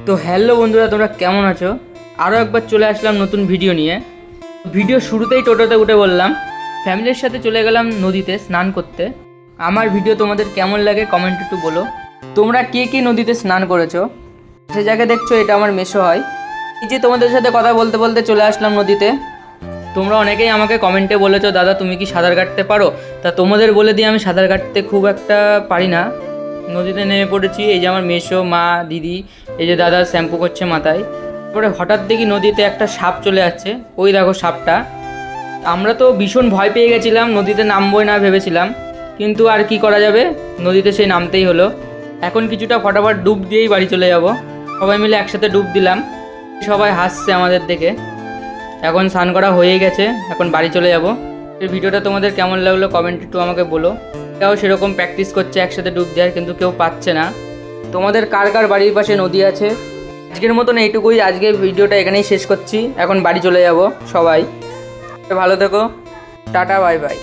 তো হ্যালো বন্ধুরা, তোমরা কেমন আছো? আরও একবার চলে আসলাম নতুন ভিডিও নিয়ে। ভিডিও শুরুতেই টোটোতে উঠে বললাম ফ্যামিলির সাথে চলে গেলাম নদীতে স্নান করতে। আমার ভিডিও তোমাদের কেমন লাগে কমেন্ট একটু বলো। তোমরা কে কে নদীতে স্নান করেছো? সে জায়গায় দেখছো এটা আমার মেসো হয়। এই যে তোমাদের সাথে কথা বলতে বলতে চলে আসলাম নদীতে। তোমরা অনেকেই আমাকে কমেন্টে বলেছো দাদা তুমি কি সাঁতার কাটতে পারো? তা তোমাদের বলে দিয়ে আমি সাঁতার কাটতে খুব একটা পারি না। নদীতে নেমে পড়েছি, এই যে আমার মেসো, মা, দিদি, এই যে দাদা শ্যাম্পু করছে মাথায়। তারপরে হঠাৎ দেখি নদীতে একটা সাপ চলে যাচ্ছে, ওই দেখো সাপটা। আমরা তো ভীষণ ভয় পেয়ে গেছিলাম, নদীতে নামবোই না ভেবেছিলাম, কিন্তু আর কি করা যাবে, নদীতে সেই নামতেই হলো। এখন কিছুটা ফটাফট ডুব দিয়েই বাড়ি চলে যাব। সবাই মিলে একসাথে ডুব দিলাম, সবাই হাসছে আমাদের দেখে। এখন স্নান করা হয়ে গেছে, এখন বাড়ি চলে যাব। এই ভিডিওটা তোমাদের কেমন লাগলো কমেন্ট একটু আমাকে বলো। কেউ সেরকম প্র্যাকটিস করছে একসাথে ডুব দেওয়ার, কিন্তু কেউ পাচ্ছে না। তোমাদের কার কার বাড়ির পাশে নদী আছে? আজকের মতন এইটুকুই, আজকে ভিডিওটা এখানেই শেষ করছি। এখন বাড়ি চলে যাব সবাই। ভালো থেকো, টাটা, বাই বাই।